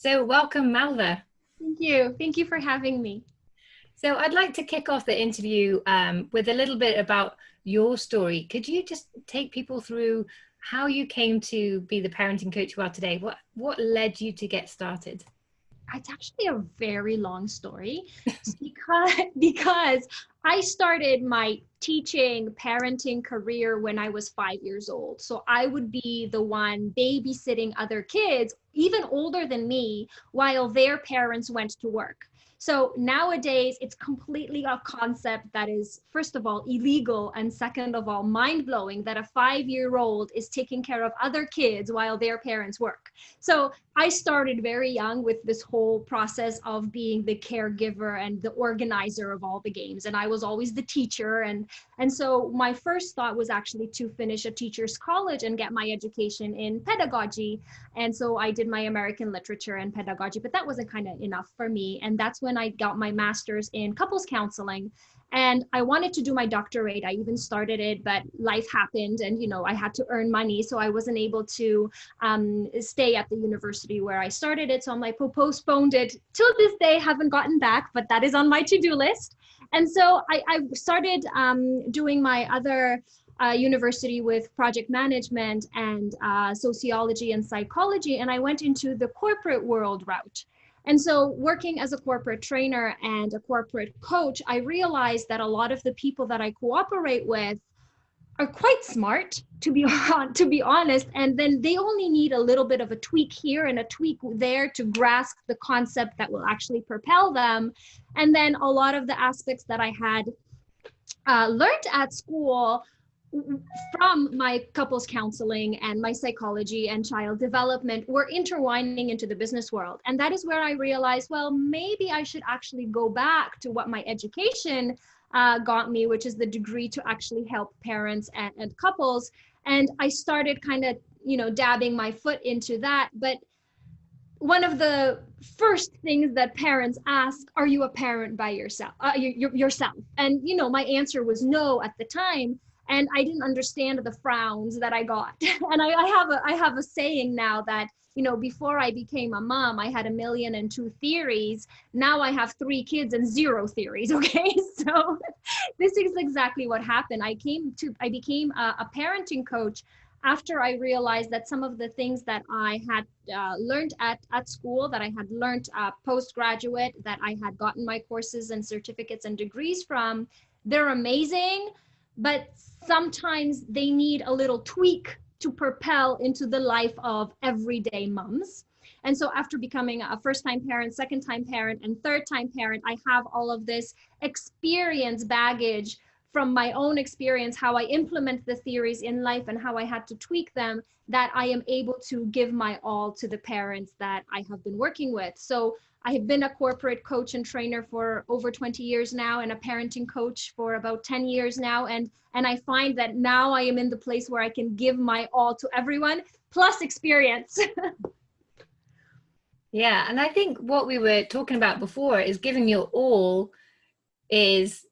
So welcome, Malva. Thank you. Thank you for having me. So I'd like to kick off the interview with a little bit about your story. Could you just take people through how you came to be the parenting coach you are today? What led you to get started? It's actually a very long story because I started my teaching parenting career when I was 5 years old. So I would be the one babysitting other kids, even older than me, while their parents went to work. So nowadays, it's completely a concept that is, first of all, illegal, and second of all, mind blowing that a 5-year-old is taking care of other kids while their parents work. So I started very young with this whole process of being the caregiver and the organizer of all the games. And I was always the teacher. And so my first thought was actually to finish a teacher's college and get my education in pedagogy. And so I did my American literature and pedagogy, but that wasn't kind of enough for me. And that's when I got my master's in couples counseling. And I wanted to do my doctorate. I even started it, but life happened and, I had to earn money. So I wasn't able to stay at the university where I started it. So I'm like, postponed it till this day, haven't gotten back, but that is on my to-do list. And so I started doing my other university with project management and sociology and psychology. And I went into the corporate world route. And so working as a corporate trainer and a corporate coach, I realized that a lot of the people that I cooperate with are quite smart, to be honest, and then they only need a little bit of a tweak here and a tweak there to grasp the concept that will actually propel them. And then a lot of the aspects that I had learned at school from my couples counseling and my psychology and child development were intertwining into the business world. And that is where I realized, well, maybe I should actually go back to what my education got me, which is the degree to actually help parents and couples. And I started kind of, dabbing my foot into that. But one of the first things that parents ask, are you a parent by yourself? Yourself? And, my answer was no at the time. And I didn't understand the frowns that I got. And I have a saying now that, before I became a mom, I had 1,000,002 theories. Now I have 3 kids and 0 theories. Okay. So this is exactly what happened. I became a parenting coach after I realized that some of the things that I had learned at school, that I had learned postgraduate, that I had gotten my courses and certificates and degrees from, they're amazing, but sometimes they need a little tweak to propel into the life of everyday moms. And so after becoming a first-time parent, second-time parent, and third-time parent, I have all of this experience baggage from my own experience, how I implement the theories in life and how I had to tweak them, that I am able to give my all to the parents that I have been working with. So I have been a corporate coach and trainer for over 20 years now, and a parenting coach for about 10 years now. And I find that now I am in the place where I can give my all to everyone, plus experience. Yeah, and I think what we were talking about before is giving your all is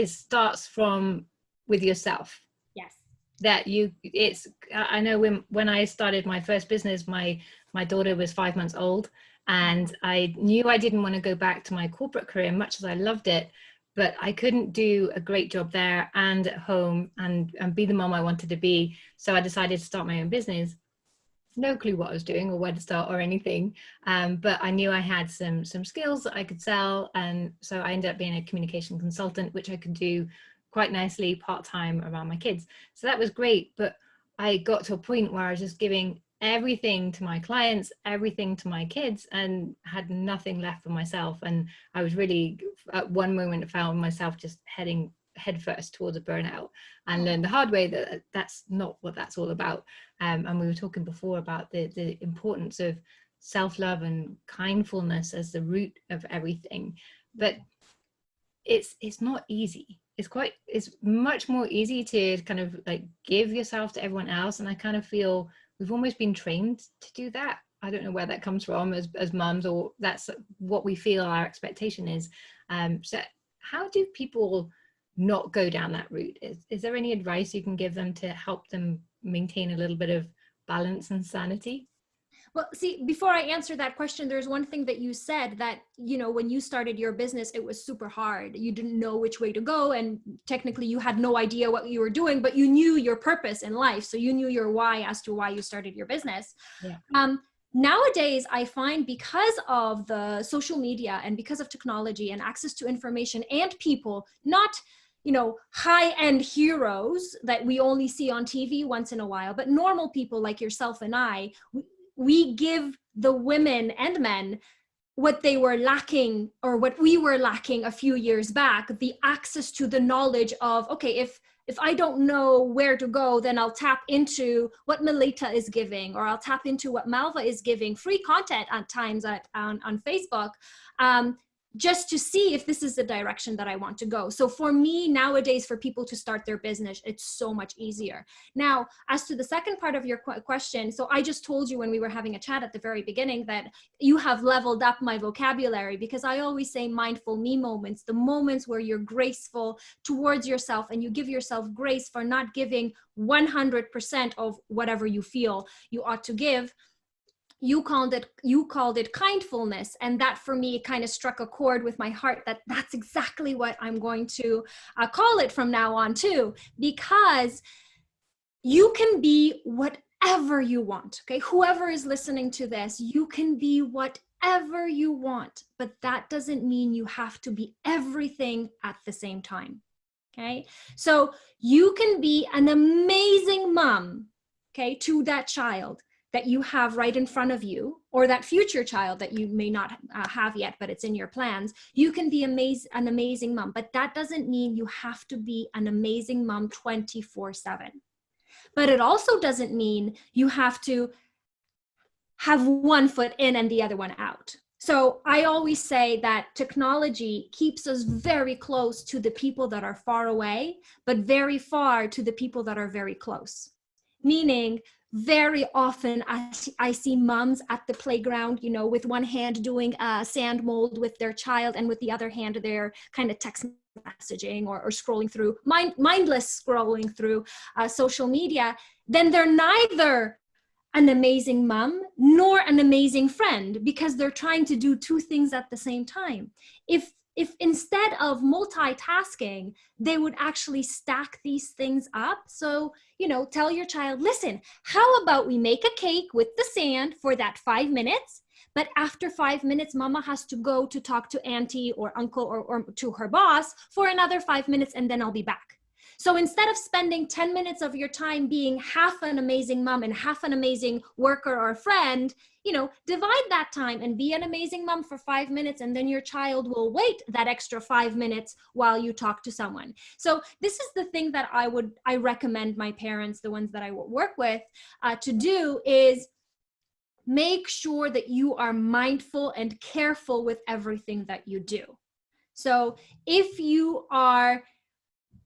starts from with yourself. Yes. That I know when I started my first business, my daughter was 5 months old, and I knew I didn't want to go back to my corporate career, much as I loved it, but I couldn't do a great job there and at home and be the mom I wanted to be. So I decided to start my own business. No clue what I was doing or where to start or anything, but I knew I had some skills that I could sell, and so I ended up being a communication consultant, which I could do quite nicely part-time around my kids. So that was great, but I got to a point where I was just giving everything to my clients, everything to my kids, and had nothing left for myself. And I was really, at one moment, found myself just heading headfirst towards a burnout, and learned the hard way that that's not what that's all about. And we were talking before about the importance of self-love and kindfulness as the root of everything, but it's not easy. It's much more easy to kind of like give yourself to everyone else, and I kind of feel we've almost been trained to do that. I don't know where that comes from as mums, or that's what we feel our expectation is. So how do people not go down that route? Is there any advice you can give them to help them maintain a little bit of balance and sanity? Well, see, before I answer that question, there's one thing that you said that, you know, when you started your business, it was super hard. You didn't know which way to go. And technically you had no idea what you were doing, but you knew your purpose in life. So you knew your why as to why you started your business. Yeah. Nowadays, I find because of the social media and because of technology and access to information and people, not, you know, high-end heroes that we only see on TV once in a while, but normal people like yourself and I, we give the women and men what they were lacking, or what we were lacking a few years back, the access to the knowledge of, okay, if I don't know where to go, then I'll tap into what Melita is giving, or I'll tap into what Malva is giving, free content at times on Facebook, just to see if this is the direction that I want to go. So for me nowadays, for people to start their business, it's so much easier. Now, as to the second part of your question, so I just told you when we were having a chat at the very beginning that you have leveled up my vocabulary, because I always say mindful me moments, the moments where you're graceful towards yourself and you give yourself grace for not giving 100% of whatever you feel you ought to give. You called it kindfulness, and that for me kind of struck a chord with my heart, that that's exactly what I'm going to call it from now on too, because you can be whatever you want. Okay, whoever is listening to this, you can be whatever you want, but that doesn't mean you have to be everything at the same time. Okay, so you can be an amazing mom, okay, to that child that you have right in front of you, or that future child that you may not have yet, but it's in your plans. You can be an amazing mom, but that doesn't mean you have to be an amazing mom 24/7. But it also doesn't mean you have to have one foot in and the other one out. So I always say that technology keeps us very close to the people that are far away, but very far to the people that are very close. Meaning, very often I see moms at the playground, you know, with one hand doing a sand mold with their child, and with the other hand they're kind of text messaging or scrolling through, mindless scrolling through social media. Then they're neither an amazing mom nor an amazing friend, because they're trying to do two things at the same time. If instead of multitasking, they would actually stack these things up. So, you know, tell your child, listen, how about we make a cake with the sand for that 5 minutes, but after 5 minutes, mama has to go to talk to auntie or uncle or to her boss for another 5 minutes, and then I'll be back. So instead of spending 10 minutes of your time being half an amazing mom and half an amazing worker or friend, you know, divide that time and be an amazing mom for 5 minutes, and then your child will wait that extra 5 minutes while you talk to someone. So this is the thing that I recommend my parents, the ones that I work with, to do, is make sure that you are mindful and careful with everything that you do. So if you are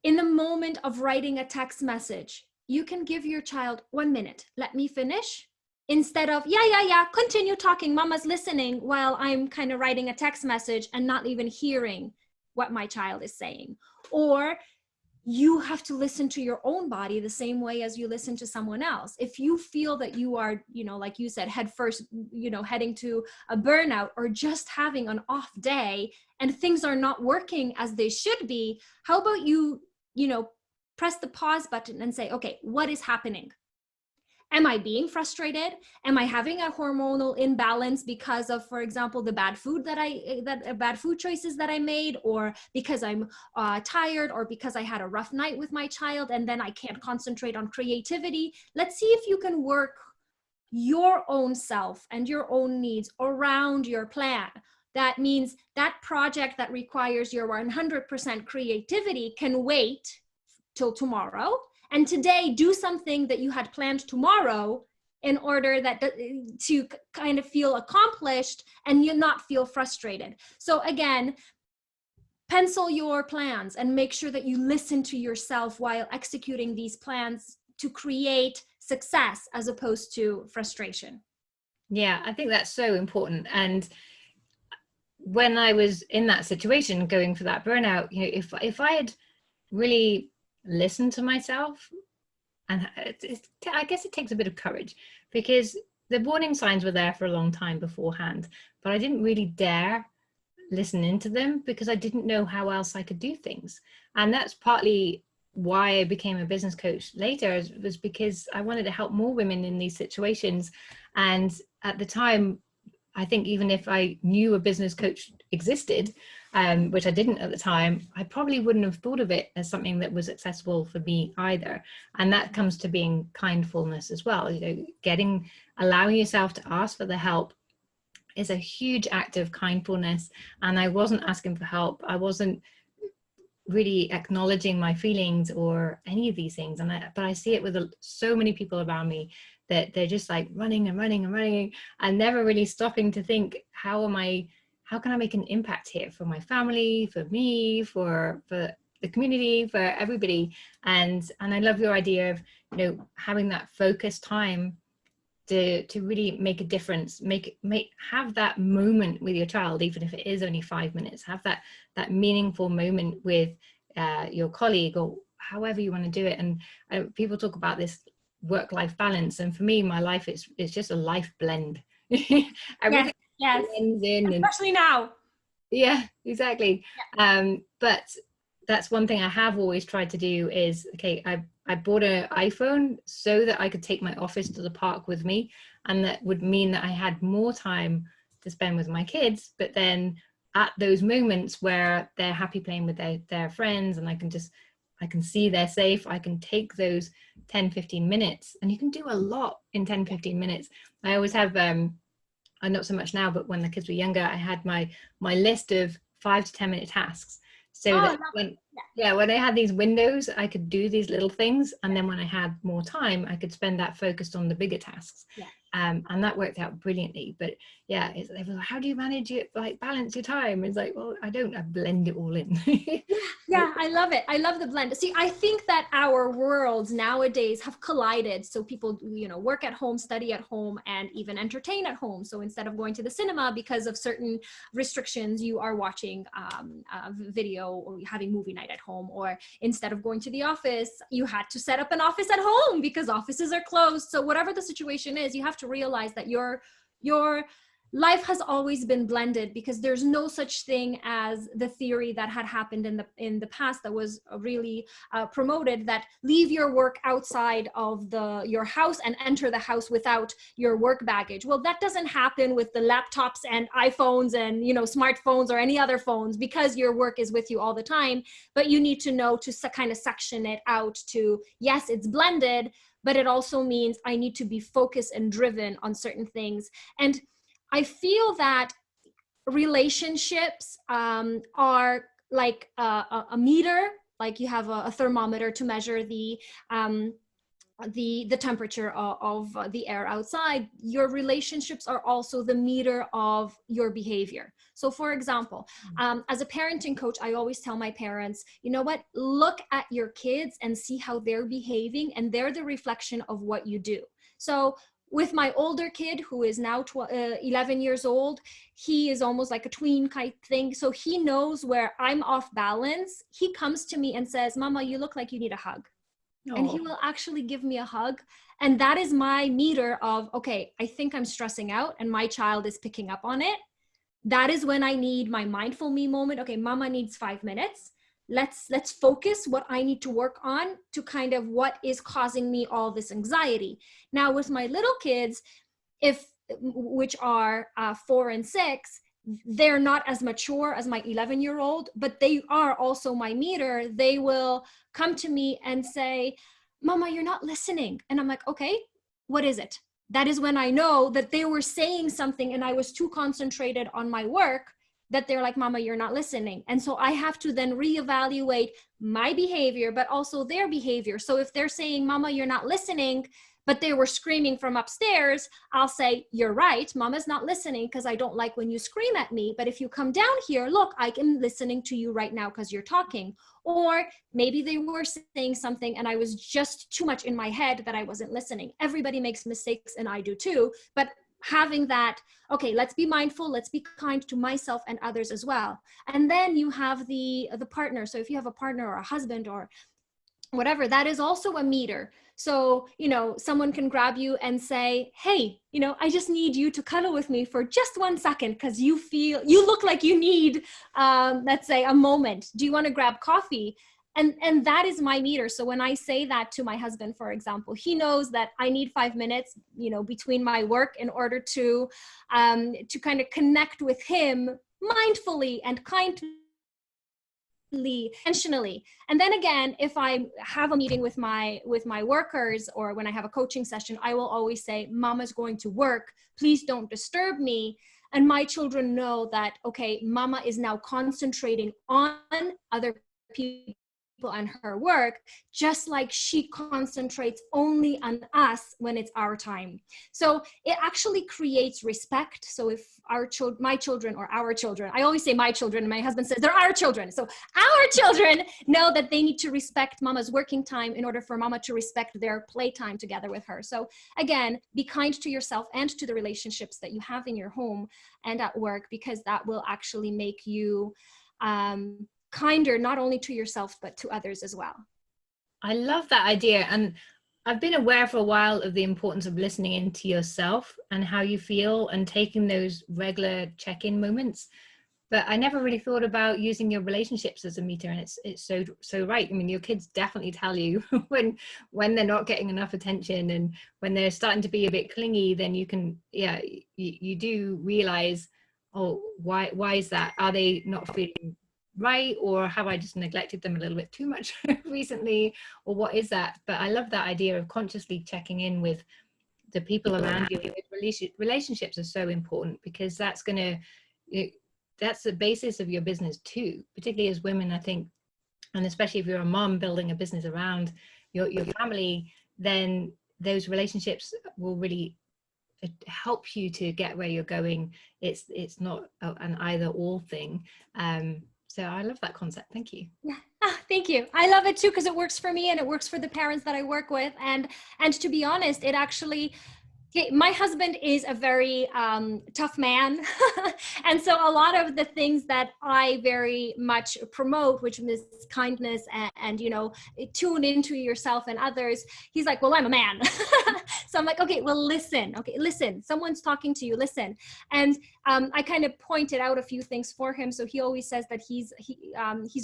in the moment of writing a text message, you can give your child 1 minute. Let me finish. Instead of, yeah, continue talking, mama's listening, while I'm kind of writing a text message and not even hearing what my child is saying. Or you have to listen to your own body the same way as you listen to someone else. If you feel that you are, you know, like you said, head first, you know, heading to a burnout, or just having an off day and things are not working as they should be, how about you know, press the pause button and say, okay, what is happening? Am I being frustrated? Am I having a hormonal imbalance because of, for example, the bad food bad food choices that I made, or because I'm tired, or because I had a rough night with my child and then I can't concentrate on creativity? Let's see if you can work your own self and your own needs around your plan. That means that project that requires your 100% creativity can wait till tomorrow. And today, do something that you had planned tomorrow in order to kind of feel accomplished and you not feel frustrated. So again, pencil your plans and make sure that you listen to yourself while executing these plans to create success as opposed to frustration. Yeah, I think that's so important. And when I was in that situation, going for that burnout, you know, if I had really listened to myself, and I guess it takes a bit of courage, because the warning signs were there for a long time beforehand, but I didn't really dare listen into them because I didn't know how else I could do things. And that's partly why I became a business coach later, was because I wanted to help more women in these situations. And at the time, I think even if I knew a business coach existed, which I didn't at the time, I probably wouldn't have thought of it as something that was accessible for me either. And that comes to being kindfulness as well. You know, allowing yourself to ask for the help is a huge act of kindfulness. And I wasn't asking for help. I wasn't really acknowledging my feelings or any of these things. But I see it with so many people around me, that they're just like running and running and running and never really stopping to think, how can I make an impact here for my family, for me, for the community, for everybody. And I love your idea of, you know, having that focused time to really make a difference, have that moment with your child, even if it is only 5 minutes, have that meaningful moment with your colleague, or however you want to do it. And people talk about this work-life balance, and for me, my life is just a life blend. Everything yes. blends in, especially now. Yeah, exactly. Yeah. But that's one thing I have always tried to do is, okay, I bought an iPhone so that I could take my office to the park with me, and that would mean that I had more time to spend with my kids. But then at those moments where they're happy playing with their friends, and I can see they're safe, I can take those 10-15 minutes, and you can do a lot in 10-15 minutes. I always have not so much now, but when the kids were younger, I had my list of 5 to 10 minute tasks. So that when I had these windows, I could do these little things. And then when I had more time, I could spend that focused on the bigger tasks. Yeah. And that worked out brilliantly. But yeah, they were like, how do you manage it, like balance your time? It's like, well, I blend it all in. Yeah, I love it. I love the blend. See, I think that our worlds nowadays have collided. So people, you know, work at home, study at home, and even entertain at home. So instead of going to the cinema because of certain restrictions, you are watching a video or having movie night at home. Or instead of going to the office, you had to set up an office at home because offices are closed. So whatever the situation is, you have to realize that your life has always been blended, because there's no such thing as the theory that had happened in the past that was really promoted, that leave your work outside of your house and enter the house without your work baggage. Well, that doesn't happen with the laptops and iPhones and, you know, smartphones or any other phones, because your work is with you all the time. But you need to know to kind of section it out to, yes, it's blended, but it also means I need to be focused and driven on certain things. And I feel that relationships are like a meter, like you have a thermometer to measure the temperature of the air outside. Your relationships are also the meter of your behavior. So for example, as a parenting coach, I always tell my parents, you know what, look at your kids and see how they're behaving, and they're the reflection of what you do. So with my older kid, who is now 11 years old, he is almost like a tween kind thing. So he knows where I'm off balance. He comes to me and says, Mama, you look like you need a hug. Aww. And he will actually give me a hug. And that is my meter of, okay, I think I'm stressing out and my child is picking up on it. That is when I need my mindful me moment. Okay, Mama needs 5 minutes. Let's focus what I need to work on to kind of what is causing me all this anxiety. Now with my little kids, which are 4 and 6, they're not as mature as my 11-year-old, but they are also my meter. They will come to me and say, Mama, you're not listening. And I'm like, okay, what is it? That is when I know that they were saying something and I was too concentrated on my work, that they're like, Mama, you're not listening. And so I have to then reevaluate my behavior, but also their behavior. So if they're saying, Mama, you're not listening, but they were screaming from upstairs, I'll say, you're right, Mama's not listening because I don't like when you scream at me. But if you come down here, look, I am listening to you right now because you're talking. Or maybe they were saying something and I was just too much in my head that I wasn't listening. Everybody makes mistakes and I do too. But having that, okay, let's be mindful, let's be kind to myself and others as well. And then you have the partner. So if you have a partner or a husband or whatever, that is also a meter. So, you know, someone can grab you and say, hey, you know, I just need you to cuddle with me for just 1 second because you look like you need, let's say, a moment. Do you want to grab coffee? And that is my meter. So when I say that to my husband, for example, he knows that I need 5 minutes, you know, between my work in order to kind of connect with him mindfully and kindly, intentionally. And then again, if I have a meeting with my workers, or when I have a coaching session, I will always say, Mama's going to work, please don't disturb me. And my children know that, okay, Mama is now concentrating on other people and her work, just like she concentrates only on us when it's our time. So it actually creates respect. So if my children, or our children, I always say my children, and my husband says they're our children. So our children know that they need to respect Mama's working time in order for Mama to respect their playtime together with her. So again, be kind to yourself and to the relationships that you have in your home and at work, because that will actually make you kinder, not only to yourself, but to others as well. I love that idea. And I've been aware for a while of the importance of listening into yourself and how you feel and taking those regular check-in moments. But I never really thought about using your relationships as a meter. And it's so right. I mean, your kids definitely tell you when they're not getting enough attention, and when they're starting to be a bit clingy, then you can, you do realize, oh, why is that? Are they not feeling right, or have I just neglected them a little bit too much recently, or what is that? But I love that idea of consciously checking in with the people around you. Relationships are so important, because that's the basis of your business too, particularly as women, I think. And especially if you're a mom building a business around your family, then those relationships will really help you to get where you're going. It's not an either or thing. So I love that concept. Thank you. Yeah. Thank you. I love it too, because it works for me and it works for the parents that I work with. And to be honest, it actually, my husband is a very tough man. And so a lot of the things that I very much promote, which is kindness and, you know, tune into yourself and others, he's like, well, I'm a man. So I'm like, okay, well, listen, someone's talking to you, listen. And I kind of pointed out a few things for him. So he always says that he's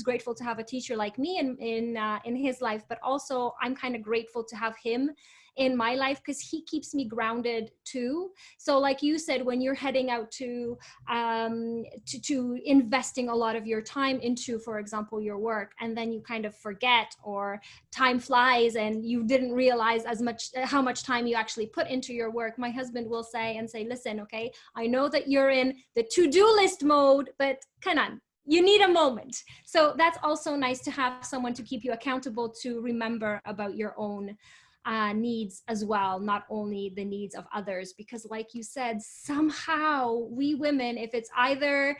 grateful to have a teacher like me in his life, but also I'm kind of grateful to have him in my life, because he keeps me grounded too. So like you said, when you're heading out to investing a lot of your time into, for example, your work, and then you kind of forget, or time flies and you didn't realize how much time you actually put into your work, my husband will say, listen, okay, I know that you're in the to-do list mode, but come on, you need a moment. So that's also nice to have someone to keep you accountable, to remember about your own needs as well, not only the needs of others. Because like you said, somehow we women, if it's either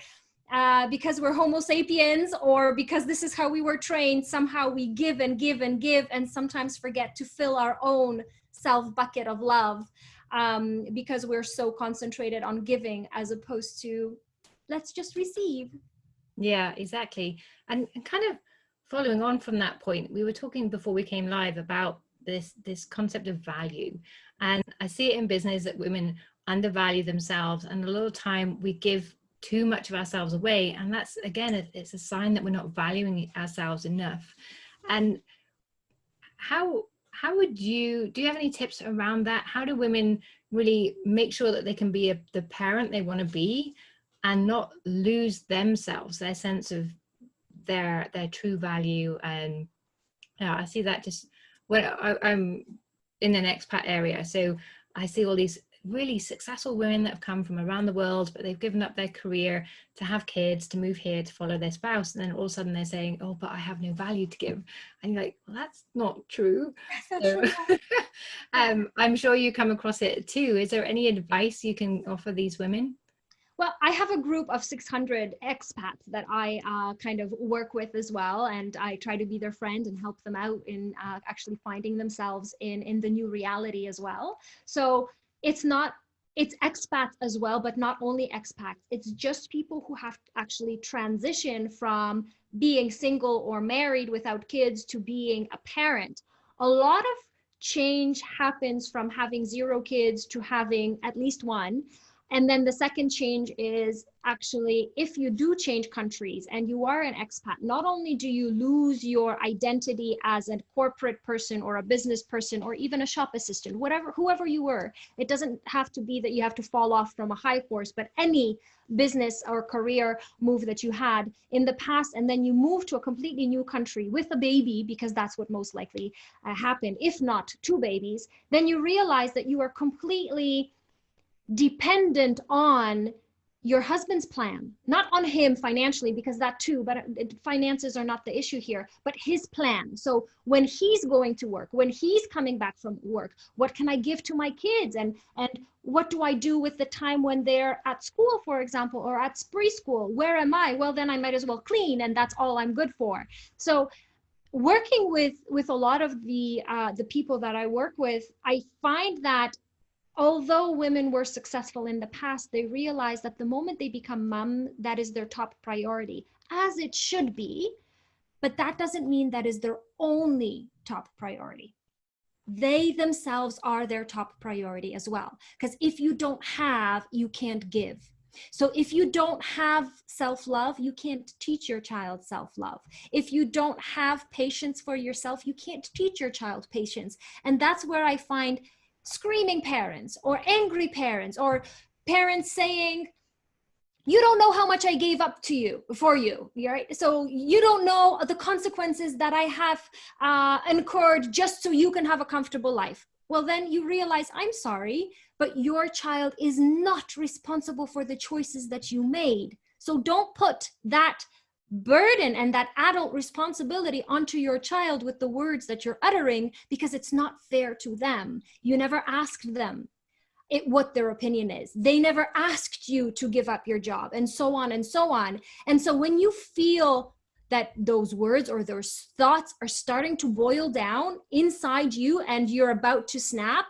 because we're Homo sapiens or because this is how we were trained, somehow we give and give and give, and sometimes forget to fill our own self bucket of love, because we're so concentrated on giving as opposed to let's just receive. Yeah, exactly. And kind of following on from that point, we were talking before we came live about this concept of value, and I see it in business that women undervalue themselves, and a lot of time we give too much of ourselves away, and that's, again, it's a sign that we're not valuing ourselves enough. And how would do you have any tips around that? How do women really make sure that they can be the parent they want to be, and not lose themselves, their sense of their true value? And I see that just when I'm in an expat area, so I see all these really successful women that have come from around the world, but they've given up their career to have kids, to move here, to follow their spouse, and then all of a sudden they're saying, oh, but I have no value to give. And you're like, well, that's not true. I'm sure you come across it too. Is there any advice you can offer these women? Well, I have a group of 600 expats that I kind of work with as well, and I try to be their friend and help them out in actually finding themselves in the new reality as well. So it's not it's expats as well, but not only expats. It's just people who have to actually transition from being single or married without kids to being a parent. A lot of change happens from having 0 kids to having at least 1. And then the second change is actually, if you do change countries and you are an expat, not only do you lose your identity as a corporate person or a business person or even a shop assistant, whoever you were, it doesn't have to be that you have to fall off from a high horse, but any business or career move that you had in the past, and then you move to a completely new country with a baby, because that's what most likely happened, if not 2 babies, then you realize that you are completely dependent on your husband's plan, not on him financially, because that too, but finances are not the issue here, but his plan. So when he's going to work, when he's coming back from work, what can I give to my kids? And what do I do with the time when they're at school, for example, or at preschool? Where am I? Well, then I might as well clean, and that's all I'm good for. So working with a lot of the people that I work with, I find that although women were successful in the past, they realize that the moment they become mom, that is their top priority, as it should be. But that doesn't mean that is their only top priority. They themselves are their top priority as well. Because if you don't have, you can't give. So if you don't have self-love, you can't teach your child self-love. If you don't have patience for yourself, you can't teach your child patience. And that's where I find screaming parents or angry parents or parents saying, you don't know how much I gave up to you for you, right? So you don't know the consequences that I have incurred just so you can have a comfortable life. Well, then you realize, I'm sorry, but your child is not responsible for the choices that you made. So don't put that burden and that adult responsibility onto your child with the words that you're uttering, because it's not fair to them. You never asked them what their opinion is. They never asked you to give up your job, and so on and so on. And so when you feel that those words or those thoughts are starting to boil down inside you and you're about to snap,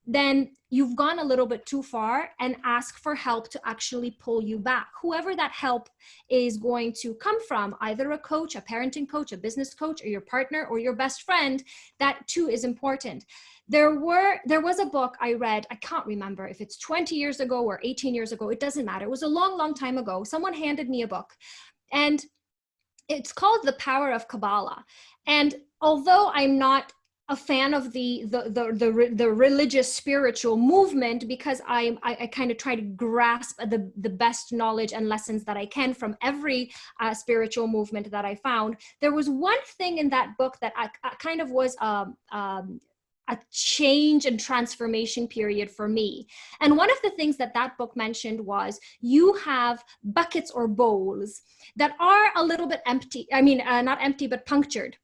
then you've gone a little bit too far, and ask for help to actually pull you back. Whoever that help is going to come from, either a coach, a parenting coach, a business coach, or your partner or your best friend, that too is important. There was a book I read, I can't remember if it's 20 years ago or 18 years ago, it doesn't matter. It was a long, long time ago. Someone handed me a book, and it's called The Power of Kabbalah. And although I'm not a fan of the religious spiritual movement, because I kind of try to grasp the best knowledge and lessons that I can from every spiritual movement that I found, there was one thing in that book that I kind of was a change and transformation period for me. And one of the things that that book mentioned was, you have buckets or bowls that are a little bit empty. I mean, not empty, but punctured.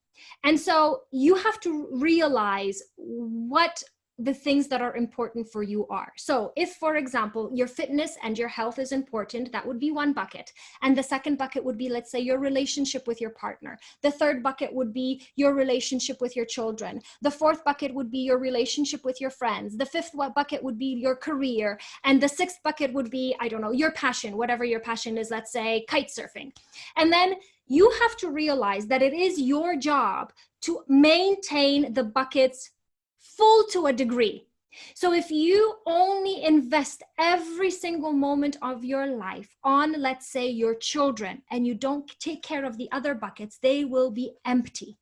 And so you have to realize what the things that are important for you are. So if, for example, your fitness and your health is important, that would be one bucket. And the second bucket would be, let's say, your relationship with your partner. The third bucket would be your relationship with your children. The fourth bucket would be your relationship with your friends. The fifth bucket would be your career. And the sixth bucket would be, I don't know, your passion, whatever your passion is, let's say kite surfing. And then you have to realize that it is your job to maintain the buckets full to a degree. So if you only invest every single moment of your life on, let's say, your children, and you don't take care of the other buckets, they will be empty.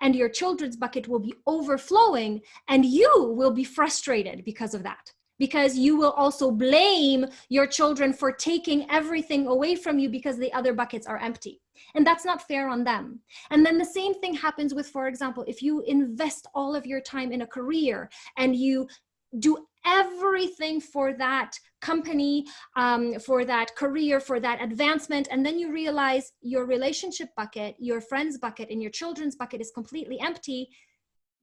And your children's bucket will be overflowing, and you will be frustrated because of that. Because you will also blame your children for taking everything away from you because the other buckets are empty. And that's not fair on them. And then the same thing happens with, for example, if you invest all of your time in a career and you do everything for that company, for that career, for that advancement, and then you realize your relationship bucket, your friends bucket, and your children's bucket is completely empty,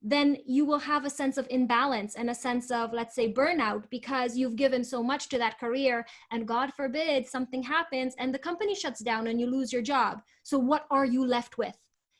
then you will have a sense of imbalance and a sense of, let's say, burnout, because you've given so much to that career, and God forbid something happens and the company shuts down and you lose your job. So what are you left with?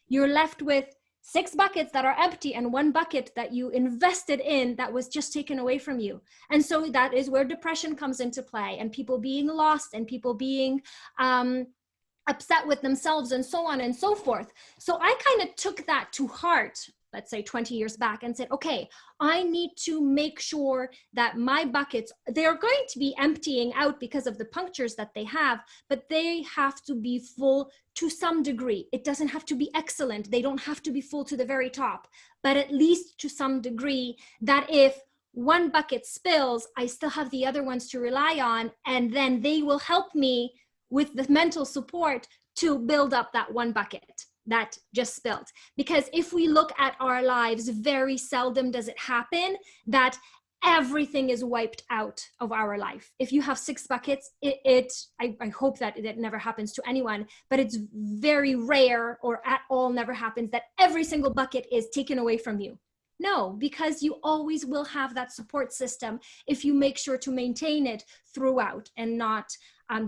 You're left with 6 buckets that are empty and 1 bucket that you invested in that was just taken away from you. And so that is where depression comes into play, and people being lost, and people being upset with themselves, and so on and so forth. So I kind of took that to heart, let's say 20 years back, and said, okay, I need to make sure that my buckets, they're going to be emptying out because of the punctures that they have, but they have to be full to some degree. It doesn't have to be excellent. They don't have to be full to the very top, but at least to some degree, that if one bucket spills, I still have the other ones to rely on, and then they will help me with the mental support to build up that one bucket that just spilled. Because if we look at our lives, very seldom does it happen that everything is wiped out of our life. If you have 6 buckets, I hope that it never happens to anyone, but it's very rare, or at all never happens, that every single bucket is taken away from you. No, because you always will have that support system if you make sure to maintain it throughout and not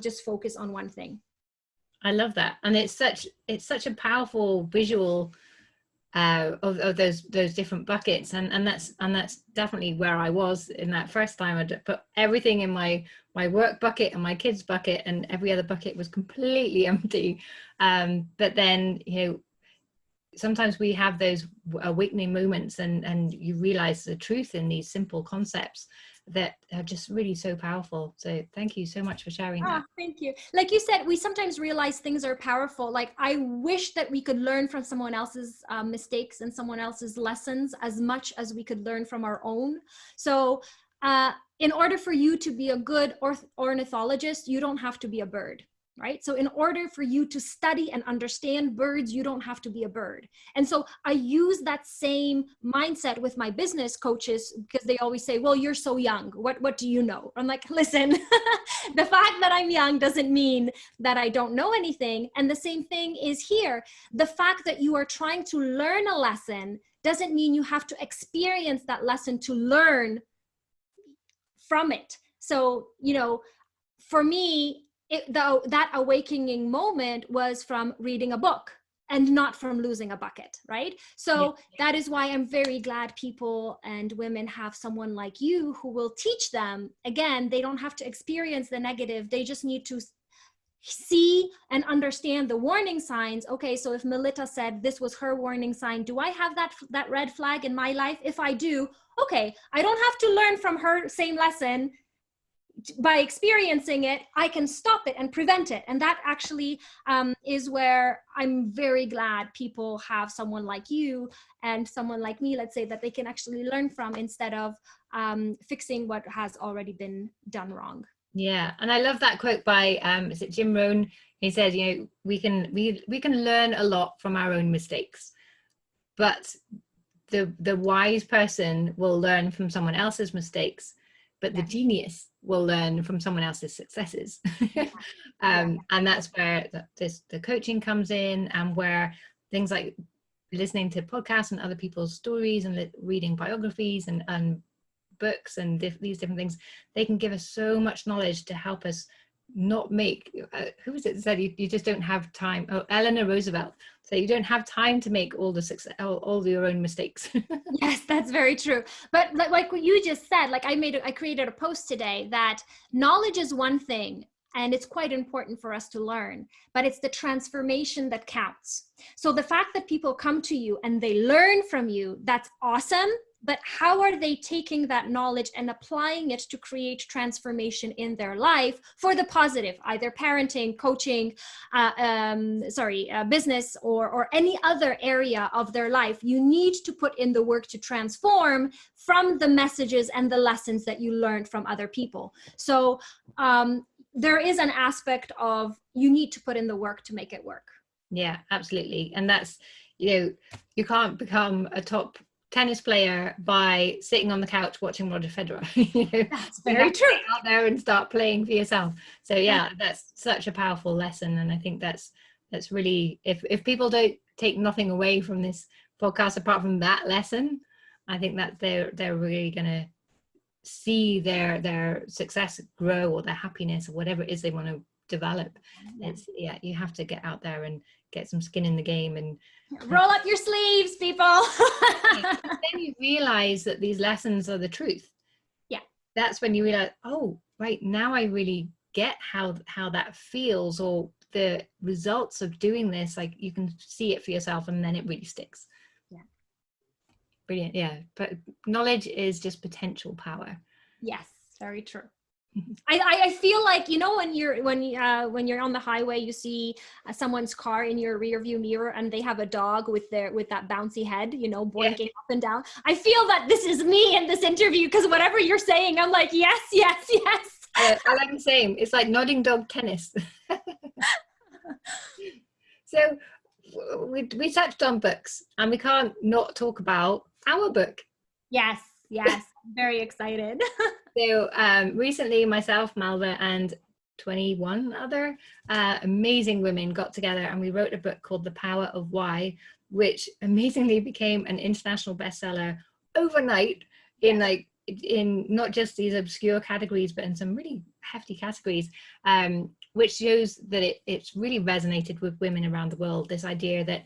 just focus on one thing. I love that. And it's such a powerful visual of those different buckets, and that's definitely where I was in that first time. I put everything in my work bucket and my kids bucket, and every other bucket was completely empty. But then, you know, sometimes we have those awakening moments, and you realize the truth in these simple concepts that are just really so powerful. So thank you so much for sharing that. Thank you. Like you said, we sometimes realize things are powerful. Like, I wish that we could learn from someone else's mistakes and someone else's lessons as much as we could learn from our own. So in order for you to be a good ornithologist, you don't have to be a bird. Right? So in order for you to study and understand birds, you don't have to be a bird. And so I use that same mindset with my business coaches, because they always say, well, you're so young. What do you know? I'm like, listen, the fact that I'm young doesn't mean that I don't know anything. And the same thing is here. The fact that you are trying to learn a lesson doesn't mean you have to experience that lesson to learn from it. So, you know, for me, that awakening moment was from reading a book and not from losing a bucket, right? So that is why I'm very glad people and women have someone like you who will teach them. Again, they don't have to experience the negative. They just need to see and understand the warning signs. Okay, so if Melita said this was her warning sign, do I have that red flag in my life? If I do, okay, I don't have to learn from her same lesson. By experiencing it, I can stop it and prevent it. And that actually is where I'm very glad people have someone like you and someone like me, let's say, that they can actually learn from, instead of fixing what has already been done wrong. Yeah, and I love that quote by is it Jim Rohn? He said, you know, we can learn a lot from our own mistakes, but the wise person will learn from someone else's mistakes, but the genius will learn from someone else's successes. And that's where the coaching comes in, and where things like listening to podcasts and other people's stories and reading biographies and books and these different things, they can give us so much knowledge to help us not make who was it that said you just don't have time? Oh, Eleanor Roosevelt. So you don't have time to make all the success, all your own mistakes. Yes, that's very true. But like what you just said, like I created a post today that knowledge is one thing, and it's quite important for us to learn, but it's the transformation that counts. So the fact that people come to you and they learn from you, that's awesome. But how are they taking that knowledge and applying it to create transformation in their life for the positive, either parenting, coaching, business, or any other area of their life? You need to put in the work to transform from the messages and the lessons that you learned from other people. So there is an aspect of you need to put in the work to make it work. Yeah, absolutely. And that's, you know, you can't become a top tennis player by sitting on the couch watching Roger Federer. You know, that's very true. Get out there and start playing for yourself. So yeah, that's such a powerful lesson, and I think that's really, if people don't take nothing away from this podcast apart from that lesson, I think that they're really gonna see their success grow, or their happiness, or whatever it is they want to develop. It's, yeah, you have to get out there and get some skin in the game and roll up your sleeves, people. then you realize that these lessons are the truth. Yeah. That's when you realize, oh, right, now I really get how that feels, or the results of doing this. Like, you can see it for yourself, and then it really sticks. Yeah. Brilliant. Yeah. But knowledge is just potential power. Yes, very true. I feel like, you know, when you're on the highway, you see someone's car in your rear view mirror, and they have a dog with that bouncy head, you know, blinking up and down. I feel that this is me in this interview, because whatever you're saying, I'm like, yes, yes, yes. I like the same. It's like nodding dog tennis. So we touched on books, and we can't not talk about our book. Yes, yes. Very excited. So recently, myself, Malva, and 21 other amazing women got together, and we wrote a book called The Power of Why, which amazingly became an international bestseller overnight in not just these obscure categories, but in some really hefty categories, which shows that it's really resonated with women around the world. This idea that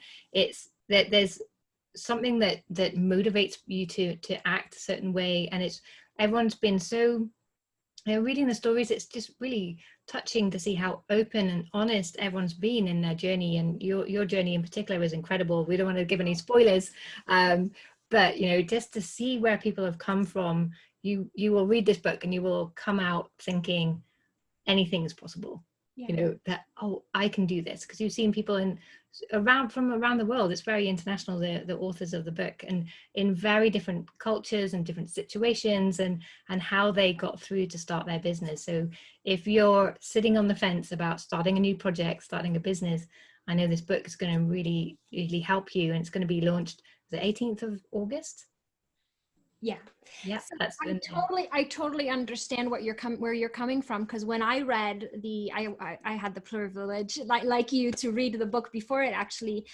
there's something that motivates you to act a certain way, and everyone's been so, reading the stories, it's just really touching to see how open and honest everyone's been in their journey, and your journey in particular is incredible. We don't want to give any spoilers, but you know, just to see where people have come from, you will read this book and you will come out thinking anything is possible. Yeah. You know, that, oh, I can do this, because you've seen people from around the world. It's very international, the authors of the book, and in very different cultures and different situations, and how they got through to start their business. So if you're sitting on the fence about starting a new project, starting a business, I know this book is going to really, really help you, and it's going to be launched the 18th of August. Yeah. So I totally understand where you're coming from, because when I read I had the privilege, like you, to read the book before it actually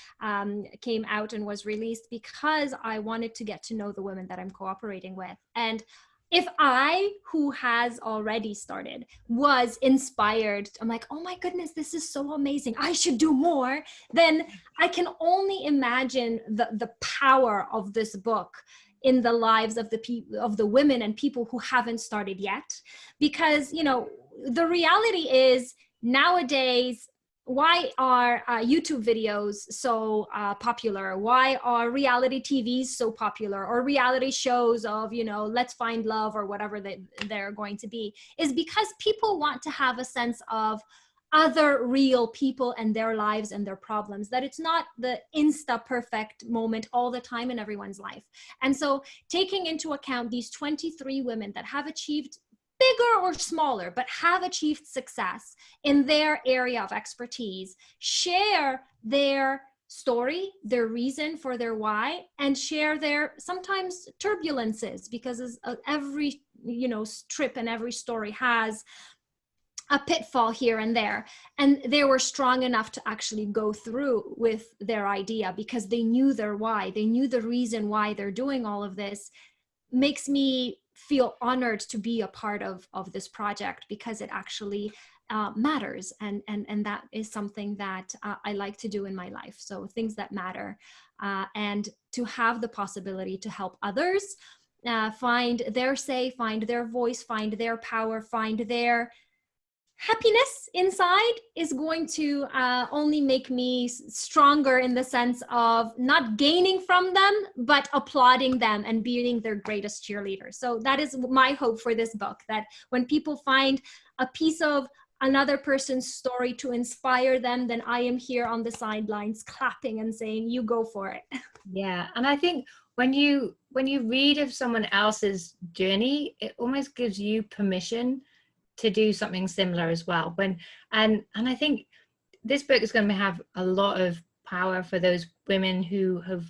came out and was released, because I wanted to get to know the women that I'm cooperating with. And if I, who has already started, was inspired, I'm like, oh my goodness, this is so amazing, I should do more, then I can only imagine the power of this book in the lives of the women and people who haven't started yet. Because, you know, the reality is, nowadays, why are YouTube videos so popular? Why are reality TVs so popular, or reality shows of, you know, Let's Find Love or whatever they're going to be? Is because people want to have a sense of other real people and their lives and their problems, that it's not the insta perfect moment all the time in everyone's life. And so, taking into account these 23 women that have achieved, bigger or smaller, but have achieved success in their area of expertise, share their story, their reason for their why, and share their sometimes turbulences, because every, you know, trip and every story has a pitfall here and there. And they were strong enough to actually go through with their idea, because they knew their why, they knew the reason why they're doing all of this. Makes me feel honored to be a part of this project, because it actually matters, and that is something that I like to do in my life. So things that matter, and to have the possibility to help others find their say, find their voice, find their power, find their happiness inside, is going to only make me stronger, in the sense of not gaining from them, but applauding them and being their greatest cheerleader. So that is my hope for this book, that when people find a piece of another person's story to inspire them, then I am here on the sidelines clapping and saying, you go for it. Yeah. And I think when you read of someone else's journey, it almost gives you permission to do something similar as well. And I think this book is going to have a lot of power for those women who have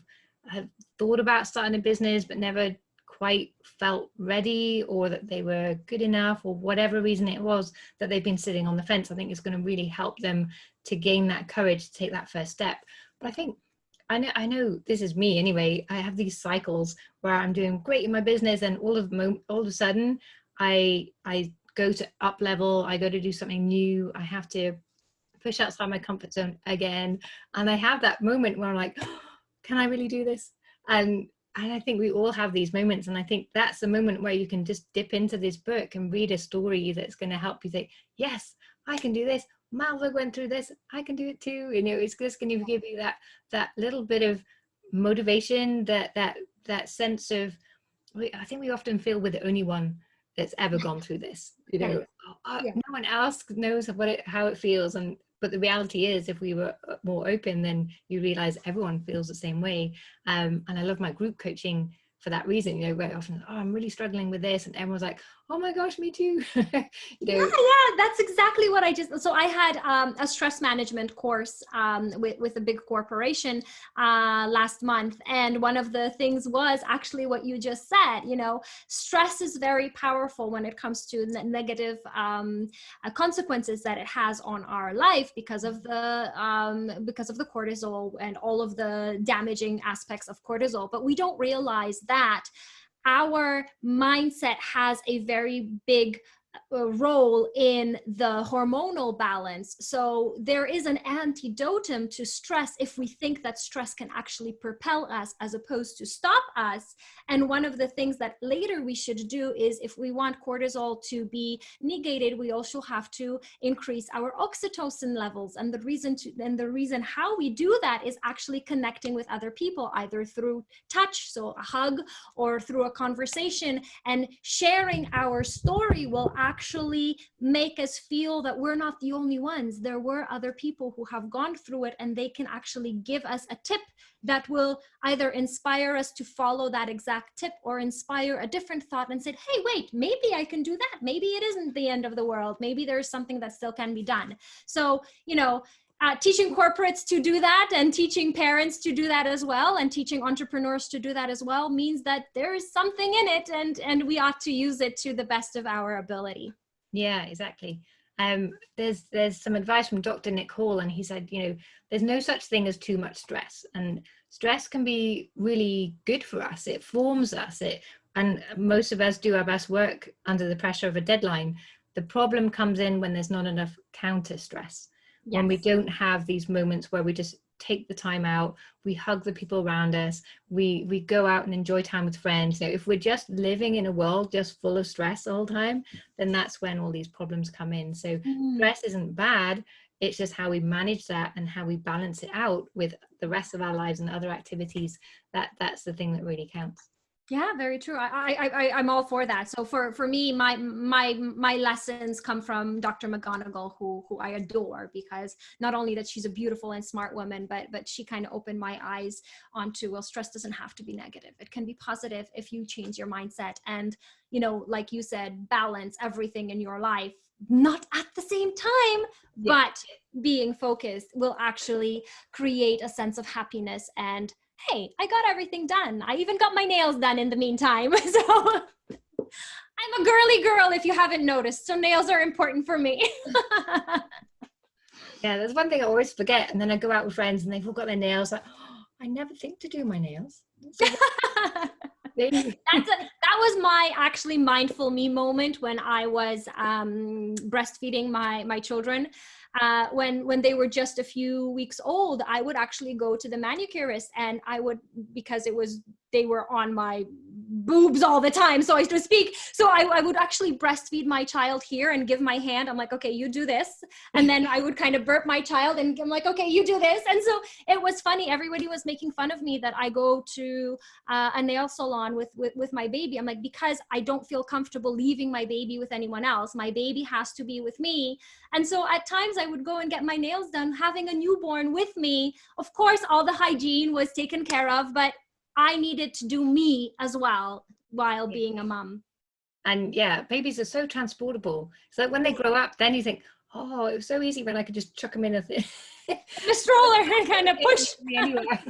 thought about starting a business but never quite felt ready, or that they were good enough, or whatever reason it was that they've been sitting on the fence. I think it's going to really help them to gain that courage to take that first step. But I think, I know this is me anyway, I have these cycles where I'm doing great in my business, and all of a sudden I go to up level, I go to do something new, I have to push outside my comfort zone again, and I have that moment where I'm like, oh, can I really do this? And I think we all have these moments, and I think that's the moment where you can just dip into this book and read a story that's going to help you think, yes, I can do this. Malva went through this, I can do it too. You know, it's just going to give you that little bit of motivation, that sense of, I think we often feel we're the only one that's ever gone through this. You know, no one else knows how it feels, but the reality is, if we were more open, then you realize everyone feels the same way. And I love my group coaching for that reason. You know, where often, oh, I'm really struggling with this, and everyone's like, oh my gosh, me too. You know? Yeah, that's exactly what so I had a stress management course with a big corporation last month, and one of the things was actually what you just said. You know, stress is very powerful when it comes to negative consequences that it has on our life because of the cortisol and all of the damaging aspects of cortisol. But we don't realize that our mindset has a very big role in the hormonal balance. So there is an antidotum to stress if we think that stress can actually propel us as opposed to stop us. And one of the things that later we should do is, if we want cortisol to be negated, we also have to increase our oxytocin levels. And the reason how we do that is actually connecting with other people, either through touch, so a hug, or through a conversation. And sharing our story will actually make us feel that we're not the only ones. There were other people who have gone through it, and they can actually give us a tip that will either inspire us to follow that exact tip, or inspire a different thought and say, hey, wait, maybe I can do that. Maybe it isn't the end of the world. Maybe there's something that still can be done. So, you know, teaching corporates to do that, and teaching parents to do that as well, and teaching entrepreneurs to do that as well, means that there is something in it, and we ought to use it to the best of our ability. Yeah, exactly. There's some advice from Dr. Nick Hall, and he said, you know, there's no such thing as too much stress, and stress can be really good for us. It forms us, and most of us do our best work under the pressure of a deadline. The problem comes in when there's not enough counter stress. Yes. When we don't have these moments where we just take the time out, we hug the people around us, we go out and enjoy time with friends. You know, if we're just living in a world just full of stress all the time, then that's when all these problems come in. So stress isn't bad, it's just how we manage that and how we balance it out with the rest of our lives and other activities. That's the thing that really counts. Yeah, very true. I'm all for that. So for me, my lessons come from Dr. McGonagall, who I adore, because not only that she's a beautiful and smart woman, but she kind of opened my eyes onto, well, stress doesn't have to be negative. It can be positive if you change your mindset. And, you know, like you said, balance everything in your life, not at the same time, but being focused will actually create a sense of happiness. And hey, I got everything done. I even got my nails done in the meantime. So I'm a girly girl, if you haven't noticed. So nails are important for me. Yeah, there's one thing I always forget. And then I go out with friends and they've all got their nails. Like, oh, I never think to do my nails. So that was my actually mindful me moment when I was breastfeeding my children. When they were just a few weeks old, I would actually go to the manicurist, and I would, because they were on my boobs all the time, so to speak. So I would actually breastfeed my child here and give my hand. I'm like, okay, you do this. And then I would kind of burp my child and I'm like, okay, you do this. And so it was funny. Everybody was making fun of me that I go to a nail salon with my baby. I'm like, because I don't feel comfortable leaving my baby with anyone else. My baby has to be with me. And so at times I would go and get my nails done, having a newborn with me. Of course, all the hygiene was taken care of, but I needed to do me as well while being a mom. And yeah, babies are so transportable. So when they grow up, then you think, oh, it was so easy when I could just chuck them in a stroller and kind of push me anywhere.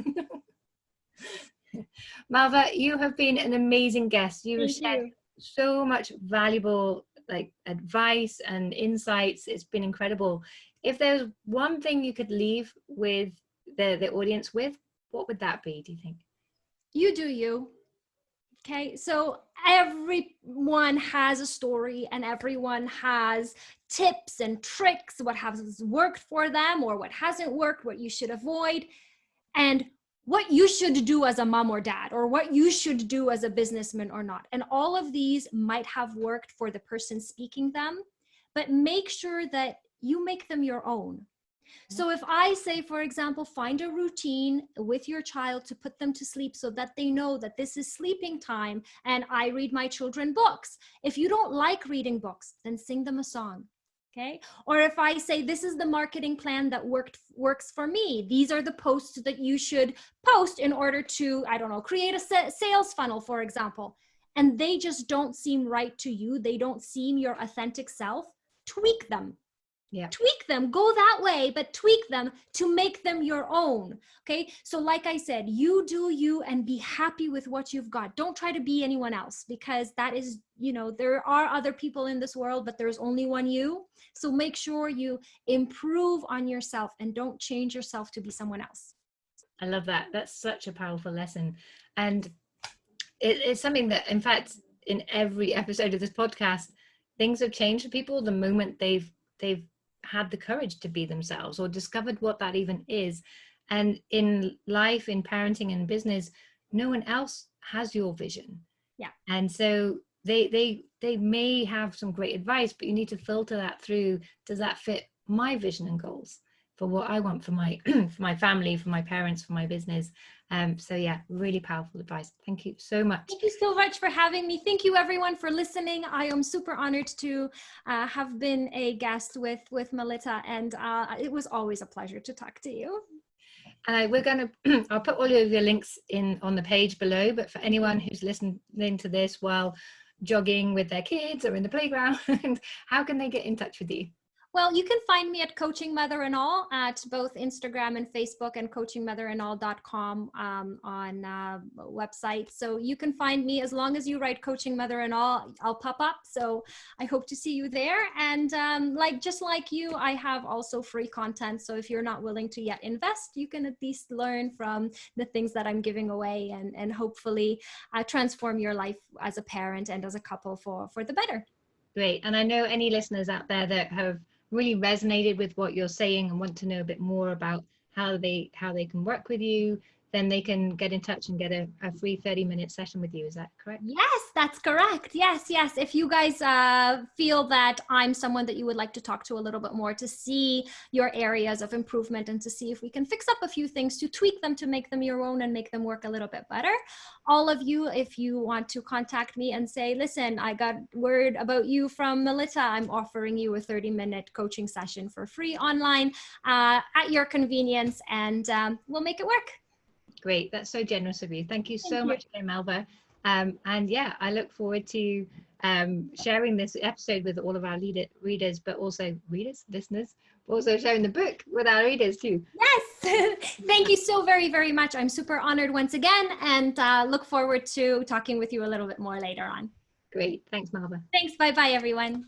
Malva, you have been an amazing guest. You have shared so much valuable advice and insights. It's been incredible. If there's one thing you could leave with the audience with, what would that be, do you think? You do you. Okay, so everyone has a story and everyone has tips and tricks, what has worked for them or what hasn't worked, what you should avoid, and what you should do as a mom or dad, or what you should do as a businessman or not. And all of these might have worked for the person speaking them, but make sure that you make them your own. So if I say, for example, find a routine with your child to put them to sleep so that they know that this is sleeping time and I read my children books. If you don't like reading books, then sing them a song. Okay. Or if I say, this is the marketing plan that works for me. These are the posts that you should post in order to, I don't know, create a sales funnel, for example. And they just don't seem right to you. They don't seem your authentic self. Tweak them. Yeah. Tweak them, go that way, but tweak them to make them your own. Okay. So like I said, you do you and be happy with what you've got. Don't try to be anyone else, because that is, you know, there are other people in this world, but there's only one you. So make sure you improve on yourself and don't change yourself to be someone else. I love that. That's such a powerful lesson. And it's something that, in fact, in every episode of this podcast, things have changed for people the moment they've had the courage to be themselves or discovered what that even is. And in life, in parenting and business, no one else has your vision. Yeah. And so they may have some great advice, but you need to filter that through. Does that fit my vision and goals for what I want for my for my family, for my parents, for my business? So yeah, really powerful advice. Thank you so much. Thank you so much for having me. Thank you everyone for listening. I am super honored to have been a guest with Melita, and it was always a pleasure to talk to you. And we're going to, I'll put all of your links in on the page below, but for anyone who's listening to this while jogging with their kids or in the playground, how can they get in touch with you? Well, you can find me at Coaching Mother and All at both Instagram and Facebook, and coachingmotherandall.com on website. So you can find me as long as you write Coaching Mother and All, I'll pop up. So I hope to see you there. And just like you, I have also free content. So if you're not willing to yet invest, you can at least learn from the things that I'm giving away, and hopefully transform your life as a parent and as a couple for the better. Great. And I know any listeners out there that have really resonated with what you're saying and want to know a bit more about how they can work with you, then they can get in touch and get a free 30-minute session with you. Is that correct? Yes, that's correct. Yes. If you guys feel that I'm someone that you would like to talk to a little bit more, to see your areas of improvement and to see if we can fix up a few things, to tweak them, to make them your own and make them work a little bit better. All of you, if you want to contact me and say, listen, I got word about you from Melita, I'm offering you a 30-minute coaching session for free online at your convenience, and we'll make it work. Great. That's so generous of you. Thank you so much, Malva. And yeah, I look forward to sharing this episode with all of our readers, but also listeners, but also sharing the book with our readers too. Yes. Thank you so very, very much. I'm super honored once again, and look forward to talking with you a little bit more later on. Great. Thanks, Malva. Thanks. Bye-bye, everyone.